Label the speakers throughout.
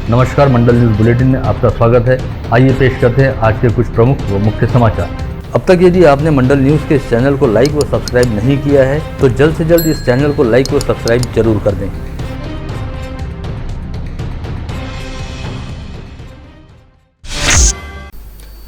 Speaker 1: नमस्कार, मंडल news bulletin में आपका स्वागत है। आइए पेश करते हैं आज के कुछ प्रमुख व मुख्य समाचार। अब तक यदि आपने मंडल न्यूज़ के इस चैनल को लाइक व सब्सक्राइब नहीं किया है तो जल्द से जल्द इस चैनल को लाइक व सब्सक्राइब जरूर कर दें।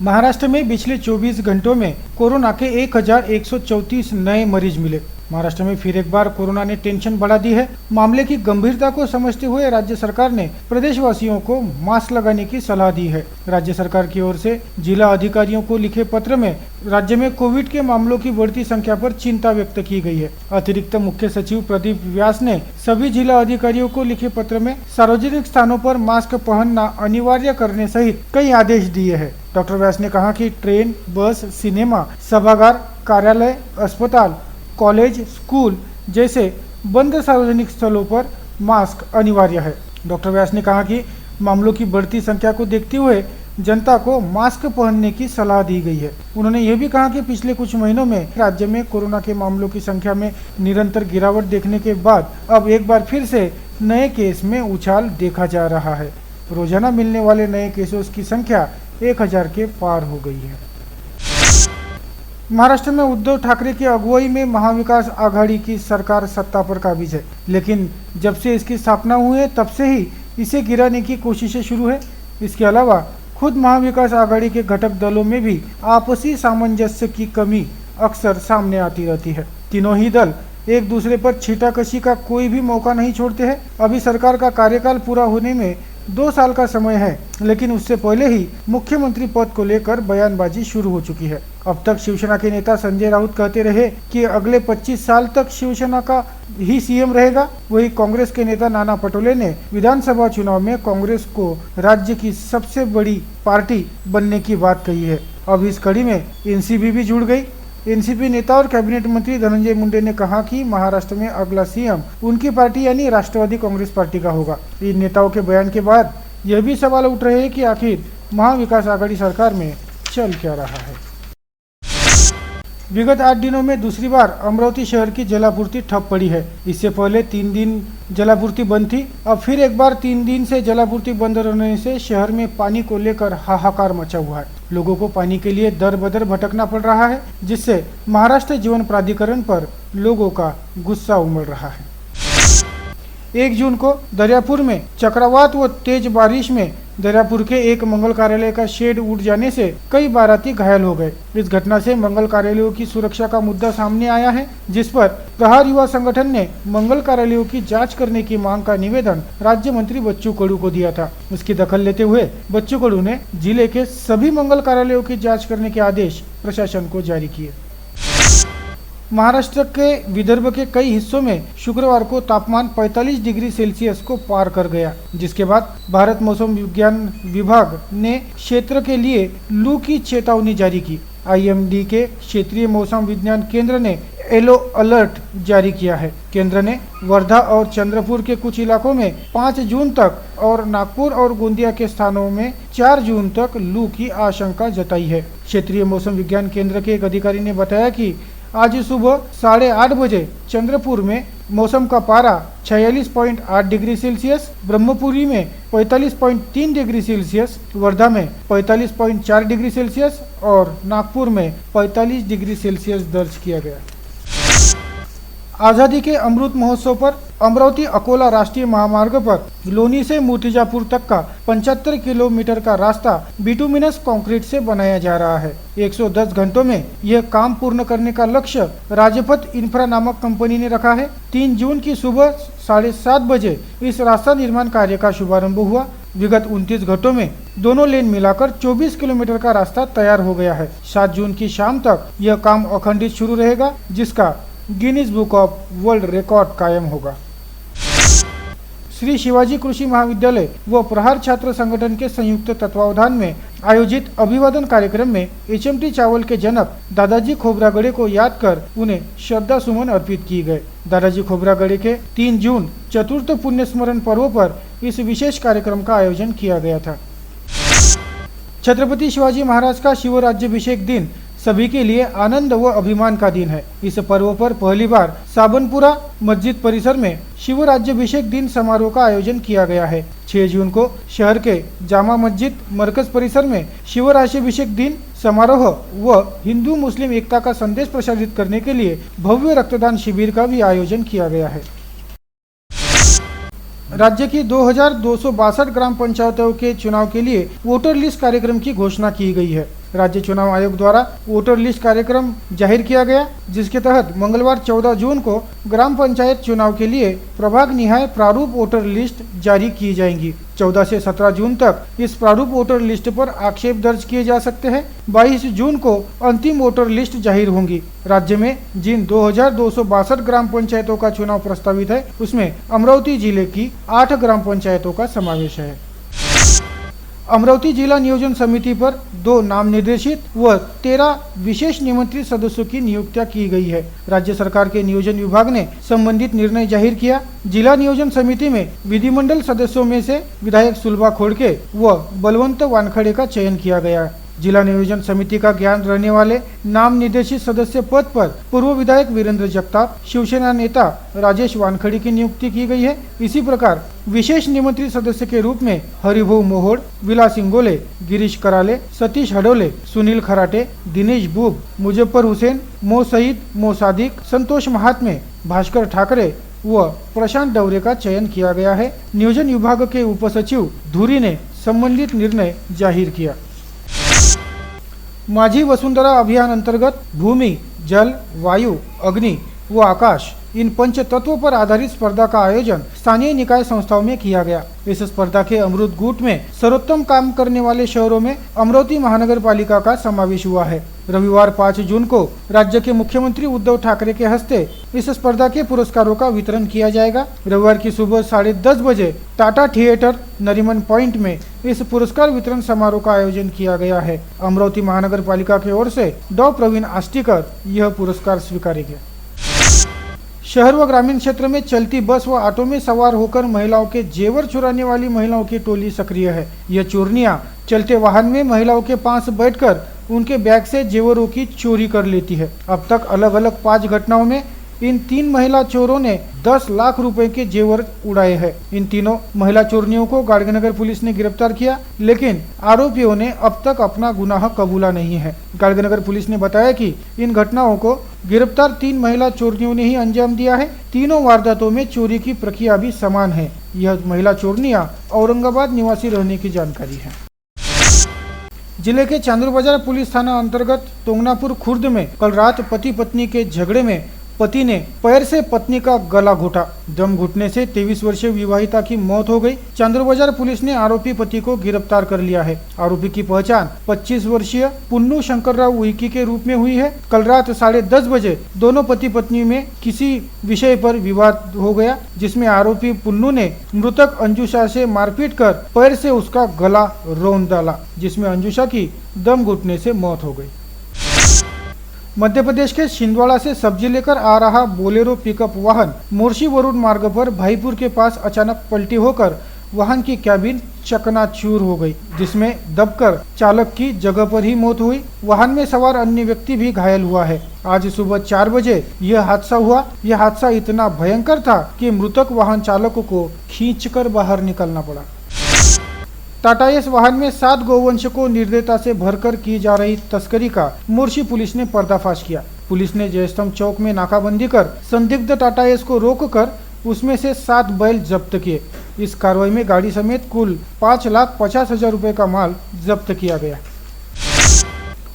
Speaker 2: महाराष्ट्र में पिछले 24 घंटों में कोरोना के 1134 नए मरीज मिले। महाराष्ट्र में फिर एक बार कोरोना ने टेंशन बढ़ा दी है। मामले की गंभीरता को समझते हुए राज्य सरकार ने प्रदेशवासियों को मास्क लगाने की सलाह दी है। राज्य सरकार की ओर से जिला अधिकारियों को लिखे पत्र में राज्य में कोविड के मामलों की बढ़ती संख्या पर चिंता व्यक्त की गई है। अतिरिक्त मुख्य सचिव प्रदीप व्यास ने सभी जिला अधिकारियों को लिखे पत्र में सार्वजनिक स्थानों पर मास्क पहनना अनिवार्य करने सहित कई आदेश दिए हैं। डॉक्टर व्यास ने कहा कि ट्रेन, बस, सिनेमा, सभागार, कार्यालय, अस्पताल, कॉलेज, स्कूल जैसे बंद सार्वजनिक स्थलों पर मास्क अनिवार्य है। डॉक्टर व्यास ने कहा कि मामलों की बढ़ती संख्या को देखते हुए जनता को मास्क पहनने की सलाह दी गई है। उन्होंने यह भी कहा कि पिछले कुछ महीनों में राज्य में कोरोना के मामलों की संख्या में निरंतर गिरावट देखने के बाद अब एक बार फिर से नए केस में उछाल देखा जा रहा है। रोजाना मिलने वाले नए केसों की संख्या 1000 के पार हो गई है। महाराष्ट्र में उद्धव ठाकरे की अगुवाई में महाविकास आघाड़ी की सरकार सत्ता पर काबिज है, लेकिन जब से इसकी स्थापना हुई है तब से ही इसे गिराने की कोशिशें शुरू है। इसके अलावा खुद महाविकास आघाड़ी के घटक दलों में भी आपसी सामंजस्य की कमी अक्सर सामने आती रहती है। तीनों ही दल एक दूसरे पर छींटाकशी का कोई भी मौका नहीं छोड़ते हैं। अभी सरकार का कार्यकाल पूरा होने में 2 साल का समय है, लेकिन उससे पहले ही मुख्यमंत्री पद को लेकर बयानबाजी शुरू हो चुकी है। अब तक शिवसेना के नेता संजय राउत कहते रहे कि अगले 25 साल तक शिवसेना का ही सीएम रहेगा। वही कांग्रेस के नेता नाना पटोले ने विधानसभा चुनाव में कांग्रेस को राज्य की सबसे बड़ी पार्टी बनने की बात कही है। अब इस कड़ी में एनसीपी भी जुड़ गई। एनसीपी नेता और कैबिनेट मंत्री धनंजय मुंडे ने कहा कि महाराष्ट्र में अगला सीएम उनकी पार्टी यानी राष्ट्रवादी कांग्रेस पार्टी का होगा। इन नेताओं के बयान के बाद यह भी सवाल उठ रहे हैं कि आखिर महाविकास आघाड़ी सरकार में चल क्या रहा है। विगत 8 दिनों में दूसरी बार अमरावती शहर की जलापूर्ति ठप पड़ी है। इससे पहले 3 दिन जलापूर्ति बंद थी। अब फिर एक बार 3 दिन से जलापूर्ति बंद रहने से शहर में पानी को लेकर हाहाकार मचा हुआ है। लोगों को पानी के लिए दर बदर भटकना पड़ रहा है, जिससे महाराष्ट्र जीवन प्राधिकरण पर लोगों का गुस्सा उमड़ रहा है। 1 जून को दरियापुर में चक्रवात व तेज बारिश में दरियापुर के एक मंगल कार्यालय का शेड उड़ जाने से कई बाराती घायल हो गए। इस घटना से मंगल कार्यालयों की सुरक्षा का मुद्दा सामने आया है, जिस पर प्रहार युवा संगठन ने मंगल कार्यालयों की जांच करने की मांग का निवेदन राज्य मंत्री बच्चू कडू को दिया था। उसकी दखल लेते हुए बच्चू कडू ने जिले के सभी मंगल कार्यालयों की जाँच करने के आदेश प्रशासन को जारी किए। महाराष्ट्र के विदर्भ के कई हिस्सों में शुक्रवार को तापमान 45 डिग्री सेल्सियस को पार कर गया, जिसके बाद भारत मौसम विज्ञान विभाग ने क्षेत्र के लिए लू की चेतावनी जारी की। आईएमडी के क्षेत्रीय मौसम विज्ञान केंद्र ने येलो अलर्ट जारी किया है। केंद्र ने वर्धा और चंद्रपुर के कुछ इलाकों में 5 जून तक और नागपुर और गोंदिया के स्थानों में 4 जून तक लू की आशंका जताई है। क्षेत्रीय मौसम विज्ञान केंद्र के एक अधिकारी ने बताया कि आज सुबह 8:30 बजे चंद्रपुर में मौसम का पारा 46.8 डिग्री सेल्सियस, ब्रह्मपुरी में 45.3 डिग्री सेल्सियस, वर्धा में 45.4 डिग्री सेल्सियस और नागपुर में 45 डिग्री सेल्सियस दर्ज किया गया। आज़ादी के अमृत महोत्सव पर अमरावती अकोला राष्ट्रीय महामार्ग पर लोनी से मूर्तिजापुर तक का 75 किलोमीटर का रास्ता बिटुमिनस कंक्रीट से बनाया जा रहा है। 110 घंटों में यह काम पूर्ण करने का लक्ष्य राजपथ इंफ्रा नामक कंपनी ने रखा है। 3 जून की सुबह 7:30 बजे इस रास्ता निर्माण कार्य का शुभारंभ हुआ। विगत 29 घंटों में दोनों लेन मिलाकर 24 किलोमीटर का रास्ता तैयार हो गया है। 7 जून की शाम तक यह काम अखंडित शुरू रहेगा, जिसका Guinness book of world record कायम होगा। श्री शिवाजी कृषि महाविद्यालय व प्रहार छात्र संगठन के संयुक्त तत्वावधान में आयोजित अभिवादन कार्यक्रम में एचएमटी चावल के जनक दादाजी खोब्रागड़े को याद कर उन्हें श्रद्धा सुमन अर्पित किए गए। दादाजी खोब्रागड़े के 3 जून चतुर्थ पुण्य स्मरण पर्व पर इस विशेष कार्यक्रम का आयोजन किया गया था। छत्रपति शिवाजी महाराज का शिवराज्याभिषेक दिन सभी के लिए आनंद व अभिमान का दिन है। इस पर्व पर पहली बार साबनपुरा मस्जिद परिसर में शिवराज्याभिषेक दिन समारोह का आयोजन किया गया है। 6 जून को शहर के जामा मस्जिद मरकज परिसर में शिवराशिभिषेक दिन समारोह व हिंदू मुस्लिम एकता का संदेश प्रसारित करने के लिए भव्य रक्तदान शिविर का भी आयोजन किया गया है। राज्य की 2262 ग्राम पंचायतों के चुनाव के लिए वोटर लिस्ट कार्यक्रम की घोषणा की गई है। राज्य चुनाव आयोग द्वारा वोटर लिस्ट कार्यक्रम जाहिर किया गया, जिसके तहत मंगलवार 14 जून को ग्राम पंचायत चुनाव के लिए प्रभाग निहाय प्रारूप वोटर लिस्ट जारी की जाएंगी। 14 से 17 जून तक इस प्रारूप वोटर लिस्ट पर आक्षेप दर्ज किए जा सकते हैं। 22 जून को अंतिम वोटर लिस्ट जाहिर होंगी। राज्य में जिन 2262 ग्राम पंचायतों का चुनाव प्रस्तावित है, उसमें अमरावती जिले की 8 ग्राम पंचायतों का समावेश है। अमरावती जिला नियोजन समिति पर 2 नाम निर्देशित व 13 विशेष निमंत्रित सदस्यों की नियुक्तियां की गई है। राज्य सरकार के नियोजन विभाग ने संबंधित निर्णय जाहिर किया। जिला नियोजन समिति में विधिमंडल सदस्यों में से विधायक सुलभा खोड़के व बलवंत वानखड़े का चयन किया गया है। जिला नियोजन समिति का ज्ञान रहने वाले नाम निर्देशित सदस्य पद पर पूर्व विधायक वीरेंद्र जगताप, शिवसेना नेता राजेश वानखड़े की नियुक्ति की गई है। इसी प्रकार विशेष निमंत्रित सदस्य के रूप में हरिभाऊ मोहोड़, विलास इंगोले, गिरीश कराले, सतीश हडोले, सुनील खराटे, दिनेश बूब, मुजफ्फर हुसैन, मो सईद, मो सादिक, संतोष महात्मे, भास्कर ठाकरे व प्रशांत डवरे का चयन किया गया है। नियोजन विभाग के उपसचिव धुरी ने संबंधित निर्णय जाहिर किया। माझी वसुंधरा अभियान अंतर्गत भूमि, जल, वायु, अग्नि व आकाश इन पंच तत्वों पर आधारित स्पर्धा का आयोजन स्थानीय निकाय संस्थाओं में किया गया। इस स्पर्धा के अमृत गुट में सर्वोत्तम काम करने वाले शहरों में अमरावती महानगर पालिका का समावेश हुआ है। रविवार 5 जून को राज्य के मुख्यमंत्री उद्धव ठाकरे के हस्ते इस स्पर्धा के पुरस्कारों का वितरण किया जाएगा। रविवार की सुबह 10:30 बजे टाटा थिएटर नरीमन पॉइंट में इस पुरस्कार वितरण समारोह का आयोजन किया गया है। अमरावती महानगर पालिका की ओर से डॉ प्रवीण आष्टीकर यह पुरस्कार स्वीकारेंगे। शहर व ग्रामीण क्षेत्र में चलती बस व ऑटो में सवार होकर महिलाओं के जेवर चुराने वाली महिलाओं की टोली सक्रिय है। यह चोरनियां चलते वाहन में महिलाओं के पास बैठकर उनके बैग से जेवरों की चोरी कर लेती है। अब तक अलग अलग 5 घटनाओं में इन 3 महिला चोरों ने 10 लाख रुपए के जेवर उड़ाए हैं। इन तीनों महिला चोरनियों को गाड़गनगर पुलिस ने गिरफ्तार किया, लेकिन आरोपियों ने अब तक अपना गुनाह कबूला नहीं है। गाड़गनगर पुलिस ने बताया कि इन घटनाओं को गिरफ्तार 3 महिला चोरनियों ने ही अंजाम दिया है। तीनों वारदातों में चोरी की प्रक्रिया भी समान है। यह महिला चोरनियां औरंगाबाद निवासी रहने की जानकारी है। जिले के चांदूर बाजार पुलिस थाना अंतर्गत तोंगनापुर खुर्द में कल रात पति पत्नी के झगड़े में पति ने पैर से पत्नी का गला घोटा। दम घुटने से 23 वर्षीय विवाहिता की मौत हो गई। चांदूर बाजार पुलिस ने आरोपी पति को गिरफ्तार कर लिया है। आरोपी की पहचान 25 वर्षीय पुन्नू शंकरराव उइकी के रूप में हुई है। कल रात 10:30 बजे दोनों पति पत्नी में किसी विषय पर विवाद हो गया, जिसमें आरोपी पुन्नू ने मृतक अंजुषा से मारपीट कर पैर से उसका गला रौंद डाला, जिसमें अंजुषा की दम घुटने से मौत हो गई। मध्य प्रदेश के छिंदवाड़ा से सब्जी लेकर आ रहा बोलेरो पिकअप वाहन मोर्शी वरुण मार्ग पर भाईपुर के पास अचानक पलटी होकर वाहन की कैबिन चकनाचूर हो गई, जिसमें दबकर चालक की जगह पर ही मौत हुई। वाहन में सवार अन्य व्यक्ति भी घायल हुआ है। आज सुबह 4 बजे यह हादसा हुआ। यह हादसा इतना भयंकर था कि मृतक वाहन चालक को खींचकर बाहर निकलना पड़ा। टाटा एस वाहन में 7 गौवंश को निर्दयता से भरकर की जा रही तस्करी का मोर्शी पुलिस ने पर्दाफाश किया। पुलिस ने जयस्तंभ चौक में नाकाबंदी कर संदिग्ध टाटा एस को रोककर उसमें से 7 बैल जब्त किए। इस कार्रवाई में गाड़ी समेत कुल 5,50,000 रुपए का माल जब्त किया गया।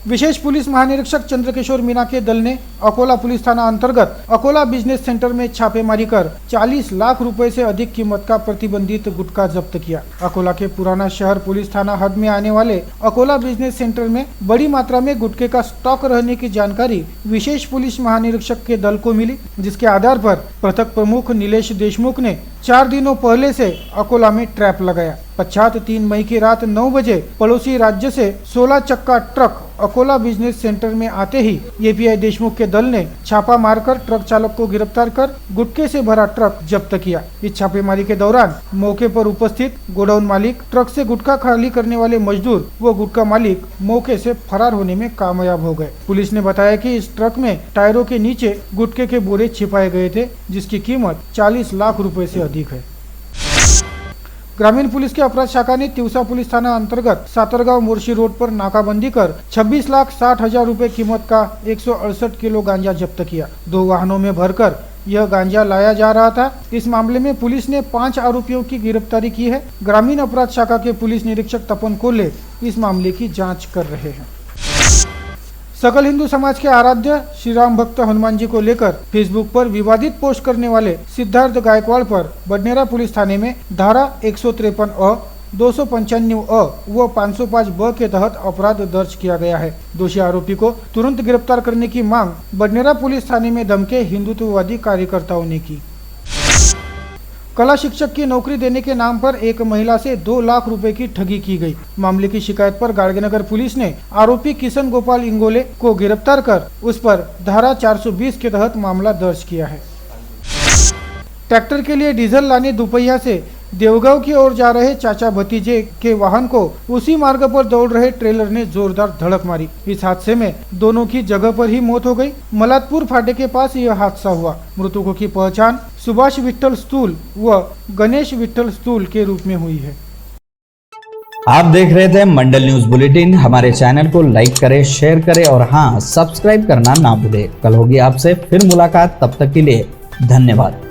Speaker 2: विशेष पुलिस महानिरीक्षक चंद्रकिशोर मीना के दल ने अकोला पुलिस थाना अंतर्गत अकोला बिजनेस सेंटर में छापेमारी कर 40 लाख रुपए से अधिक कीमत का प्रतिबंधित गुटखा जब्त किया। अकोला के पुराना शहर पुलिस थाना हद में आने वाले अकोला बिजनेस सेंटर में बड़ी मात्रा में गुटखे का स्टॉक रहने की जानकारी विशेष पुलिस महानिरीक्षक के दल को मिली, जिसके आधार पर पृथक प्रमुख नीलेश देशमुख ने 4 दिनों पहले से अकोला में ट्रैप लगाया। पश्चात 3 मई की रात 9 बजे पड़ोसी राज्य से 16 चक्का ट्रक अकोला बिजनेस सेंटर में आते ही एपीआई देशमुख के दल ने छापा मारकर ट्रक चालक को गिरफ्तार कर गुटखे से भरा ट्रक जब्त किया। इस छापेमारी के दौरान मौके पर उपस्थित गोडाउन मालिक, ट्रक से गुटखा खाली करने वाले मजदूर व गुटखा मालिक मौके से फरार होने में कामयाब हो गए। पुलिस ने बताया कि इस ट्रक में टायरों के नीचे गुटखे के बोरे छिपाए गए थे, जिसकी कीमत 40 लाख रुपए से अधिक है। ग्रामीण पुलिस की अपराध शाखा ने तिवसा पुलिस थाना अंतर्गत सातरगांव मोर्शी रोड पर नाकाबंदी कर 26,60,000 रुपए कीमत का 168 किलो गांजा जब्त किया। 2 वाहनों में भरकर यह गांजा लाया जा रहा था। इस मामले में पुलिस ने 5 आरोपियों की गिरफ्तारी की है। ग्रामीण अपराध शाखा के पुलिस निरीक्षक तपन कोल्हे इस मामले की जांच कर रहे हैं। सकल हिंदू समाज के आराध्य श्री राम भक्त हनुमान जी को लेकर फेसबुक पर विवादित पोस्ट करने वाले सिद्धार्थ गायकवाड़ पर बडनेरा पुलिस थाने में धारा 153 295 व 505 ब के तहत अपराध दर्ज किया गया है। दोषी आरोपी को तुरंत गिरफ्तार करने की मांग बडनेरा पुलिस थाने में धमके हिंदुत्ववादी कार्यकर्ताओं ने की। कला शिक्षक की नौकरी देने के नाम पर एक महिला से 2 लाख रुपए की ठगी की गई। मामले की शिकायत पर गाड़गेनगर पुलिस ने आरोपी किशन गोपाल इंगोले को गिरफ्तार कर उस पर धारा 420 के तहत मामला दर्ज किया है। ट्रैक्टर के लिए डीजल लाने दुपहिया से देवगांव की ओर जा रहे चाचा भतीजे के वाहन को उसी मार्ग पर दौड़ रहे ट्रेलर ने जोरदार धड़क मारी। इस हादसे में दोनों की जगह पर ही मौत हो गई। मलातपुर फाटे के पास यह हादसा हुआ। मृतकों की पहचान सुभाष विठल स्तूल व गणेश विठल स्तूल के रूप में हुई है।
Speaker 3: आप देख रहे थे मंडल न्यूज बुलेटिन। हमारे चैनल को लाइक करें, शेयर करें और हाँ, सब्सक्राइब करना ना भूलें। कल होगी आपसे फिर मुलाकात, तब तक के लिए धन्यवाद।